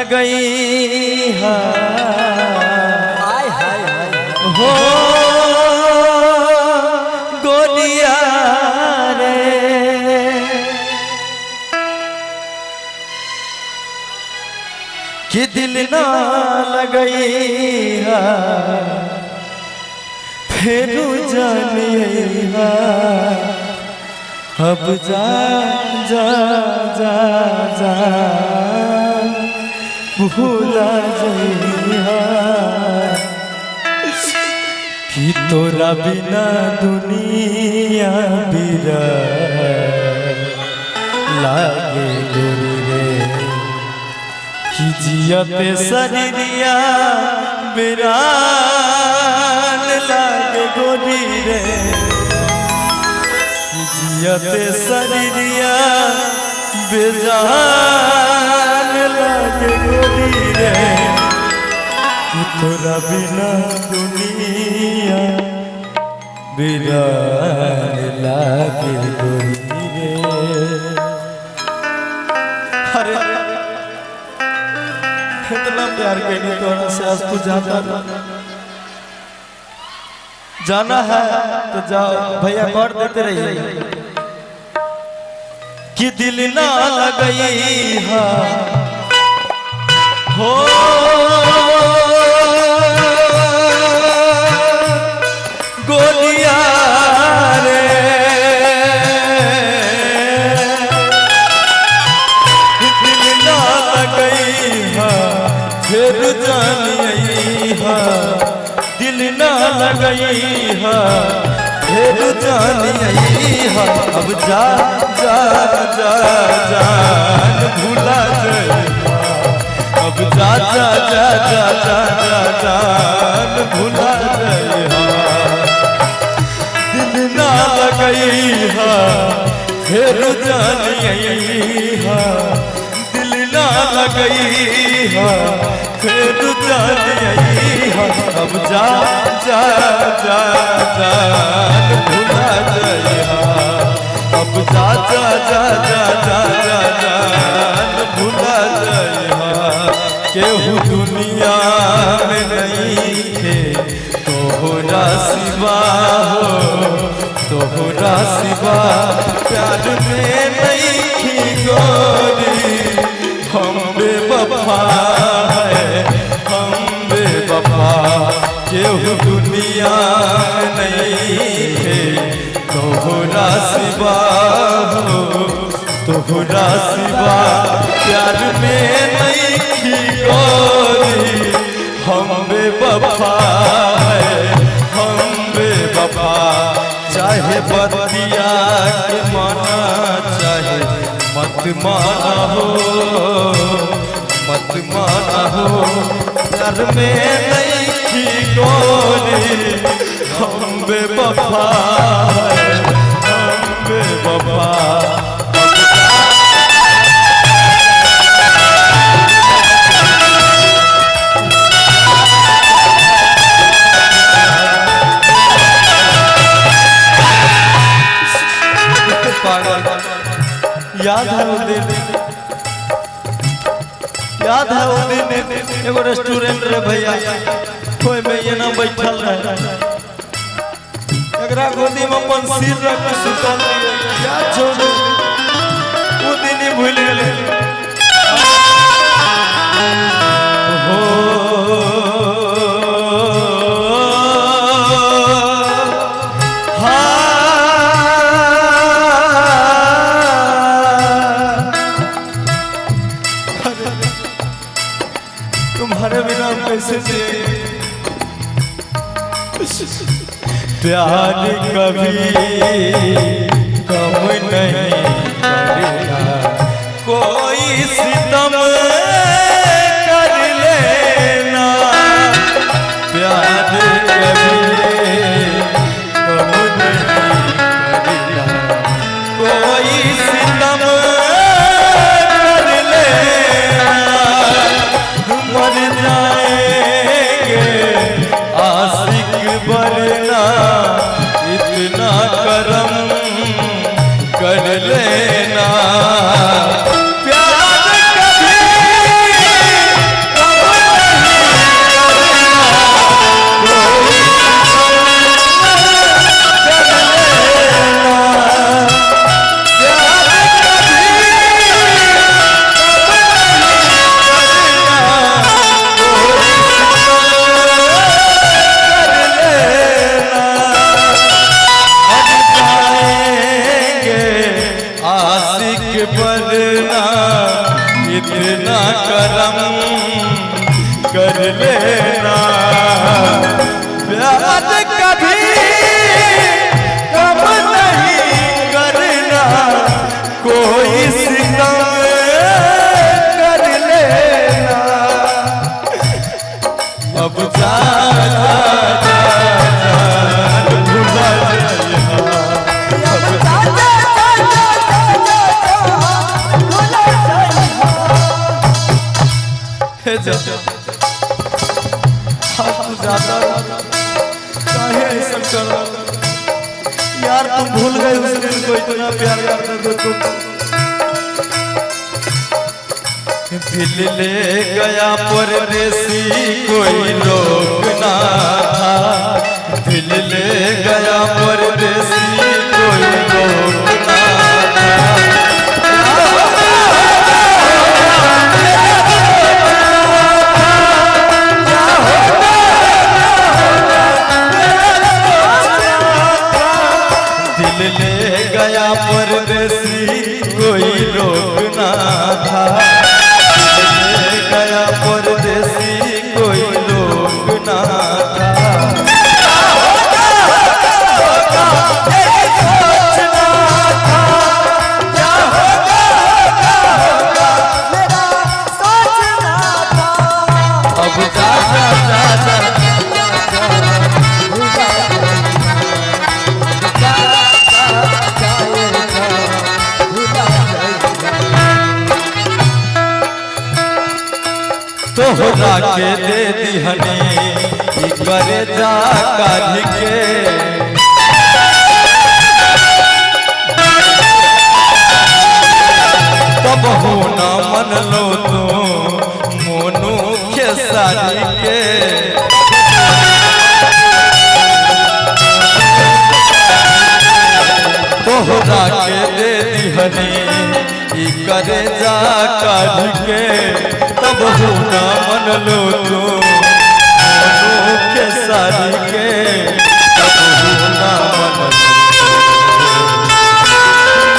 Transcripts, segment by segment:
लगई है हो गोलिया रे कि दिल ना लगई है फिर जानिए अब जा जा जा जा भूला जइहा कि तोरा बिना दुनिया बिरा लागे गोरी रे कि जियते शरीरिया बिरान लागे गोरी रे जियते शरीरिया बेजान लागे गोरी रे कि तोरा बिना दुनिया बिरान लागे गोरी रे। अरे इतना प्यार करने तो से आज तू जाना है तो जाओ भैया कर देते रहिए कि दिल ना लगई है हो गोलिया रे दिल ना लगई है फिर जानिए है दिल ना लगई है फिर जानिए अब जा जा जा जान भूला जइहा अब जा जा जा जा जा जान भूला जइहा दिल ना लगई है फिर जानिए दिल ना लगई है फिर जानिए अब जा जा जा जान भूला जइहा अब जा जा जा जा जा जा जान भूला जइहा केहू दुनिया में नहीं थे तोहरा सिवा हो तोहरा सिवा प्यार में नहीं थी गोरी हम बेवफा है हम बेवफा केहू दुनिया में नहीं थे तोहरा सिवा हो तोहरा सिवा प्यार में नहीं थी गोरी हम बेवफा हम बेवफा चाहे बतिया के माना चाहे मत माना हो प्यार में नहीं थी गोरी हम बेवफा हम बेवफा याद है वो दिन एगो रेस्टोरेंट रे भैया कोई भैया ना बैठल रहे एकरा गोदी में अपन सिर रख के सुतल याद छोड़ वो दिन ही भूल गेले हो तुम्हारे बिना कैसे जिए प्यार कभी कम नहीं करेगा कोई सितम कर लेना प्यार कभी कम नहीं करेगा कोई सितम कर लेना मर जाएंगे आशिक बनना इतना करम कर लेना ना करम कर लेना, प्यार कभी कम नहीं करना, कोई सितम कर लेना। अब जा यार तुम भूल गए उस दिन को इतना प्यार करते थे तुम। दिल ले गया परदेसी कोई लोग ना था, दिल ले गया परदेसी कोई लोग ना था। परदेसी कोई लोग ना था, गया परदेसी कोई लोग ना था। अब जा जा जा तोहरा के दे दिहनी करे जा काढ़ के, तब हो न मन लो तो मोनू खेसारी के। तोहरा के दे दिहनी करे जा काढ़ के, तब हो न मन लो तो मोनू खेसारी के, तब हो न मन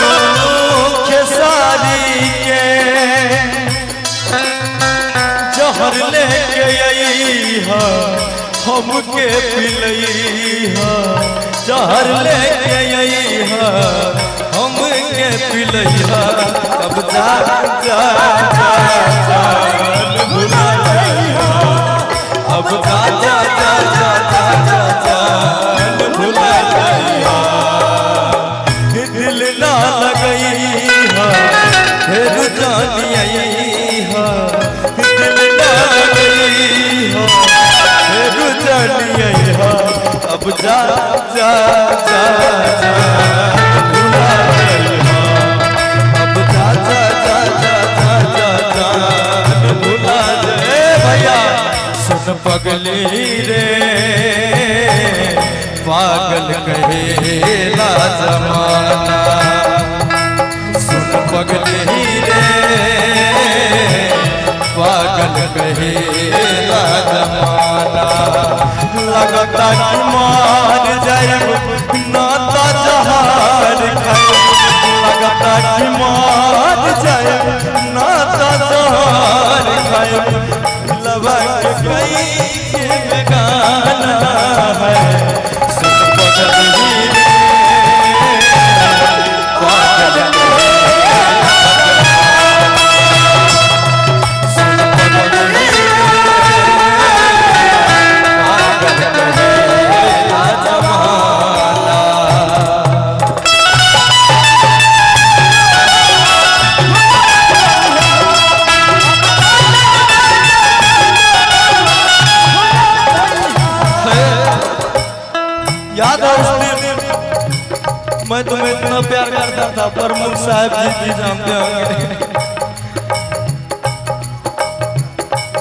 मोनू खेसारी के। जहर लेके अइहा हमके पिलइहा, जहर लेके अइहा हमके पिलइहा। अब जा जा जा भुला जाइहा, अब जा जा जा जा जा जा भुला जाइहा। दिल ना लगइहा फिर जानी अइहा, दिल ना लगइहा फिर जानी अइहा। अब जा जा जा जा भुला जाइहा, अब जा जा जा जा जा जा जा भुला जाए। भैया सुन पगली रे पागल कहेला जमाना, सुन पगली रे पागल कहेला जमाना। लगता कि मार जाए नाता जहार खाए, लगता कि मार जाए नाता जहार खाए। लबा के कई के बेगाना है, सुन पगली रे पागल मैं तुम्हें इतना प्यार करता था, प्रमुख साहब जी भी जानते होंगे,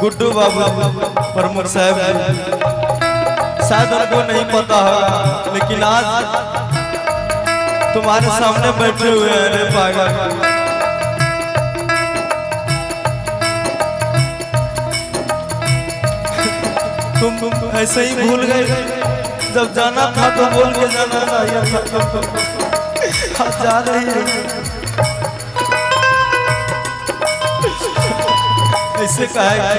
गुड्डू बाबू प्रमुख साहब जी, शायद उनको नहीं पता होगा, लेकिन आज तुम्हारे सामने बैठे हुए हैं। रे पागल तुम ऐसे ही भूल गए, जब जाना था तो बोल के जाना चाहिए था। जा रही है कैसे कहे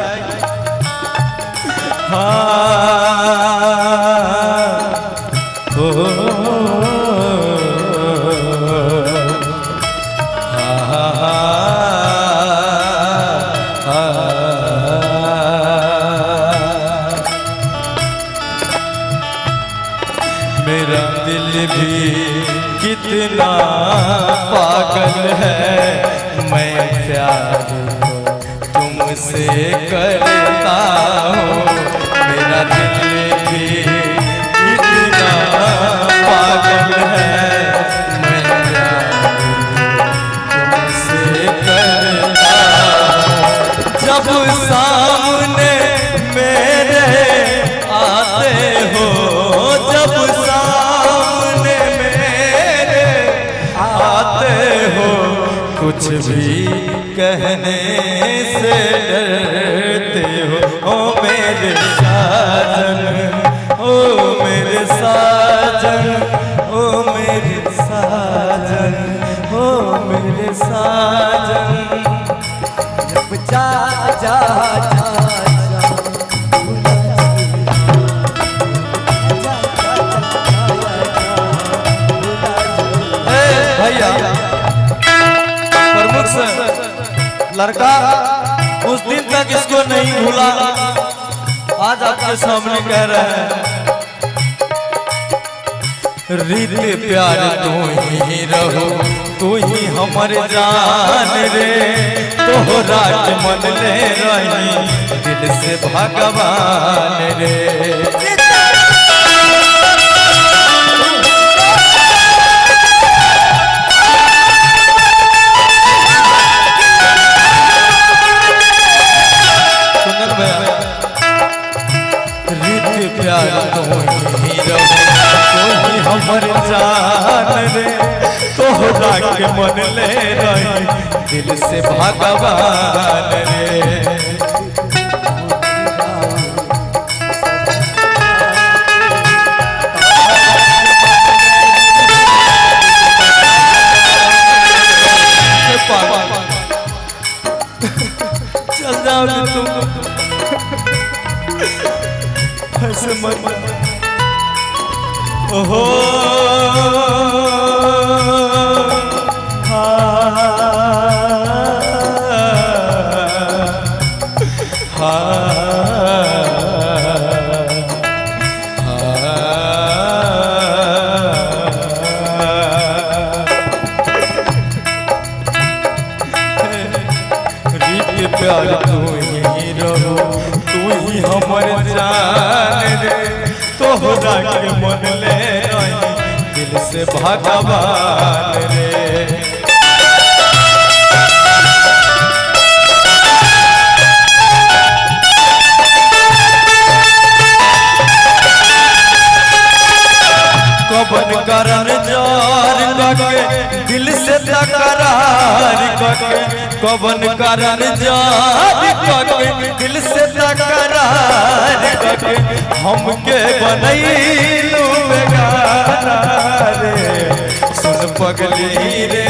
मेरा दिल भी कितना पागल है, मैं प्यार तुमसे करता हूँ। मेरा दिल भी कितना पागल है, मैं प्यार तुमसे करता हूँ। जब सामने मेरे आते हो, जब सामने मेरे आते हो, कुछ भी कहने से डरते हो। ओ मेरे साजन, ओ मेरे साजन, ओ मेरे साजन, ओ मेरे साजन। जा जा जा भैया प्रमुख से लड़का उस दिन तक इसको नहीं भूला, आज आपके सामने कह रहे हैं रीत प्यार तू ही रहो, तू ही हमर जान रे। तोहरा के मन ले रही दिल से भगवान रे। रीत प्यार तू ही रहो, तू ही हमर जान रे। तोहरा के मन ले रही दिल से भगवान रे। चल जाओ तुम ऐसे मत। ओहो रीत प्यार तू ही रहो, तू ही हमर जान रे। तोहरा के मन ले रही दिल से भगवान रे। कबन करन जार के दिल से तकरार के, कबन करन जार के दिल से तकरार के, हमके बनैलू बेगाना रे। सुन पगली रे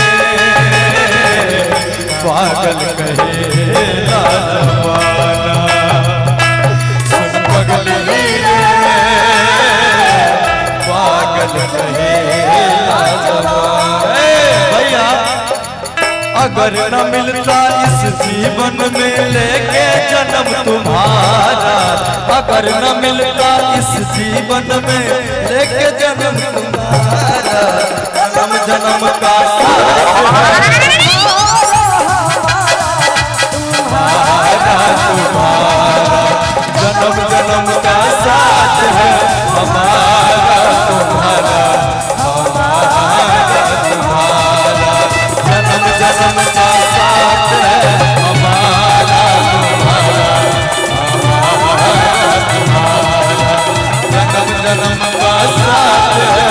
पागल कहे ना जमाना, सुन पगली रे पागल कहे ना जमाना। भैया अगर न मिलता इस जीवन में लेके जन्म तुम्हारा, अगर न मिलता इस जीवन में लेके जन्म तुम्हारा, जन्म जन्म का साथ है तुम्हारा, जन्म जन्म का साथ है हमारा तुम्हारा, हमारा तुम्हारा, जन्म जन्म का साथ है हमारा तुम्हारा, हमारा तुम्हारा, जन्म जन्म का साथ है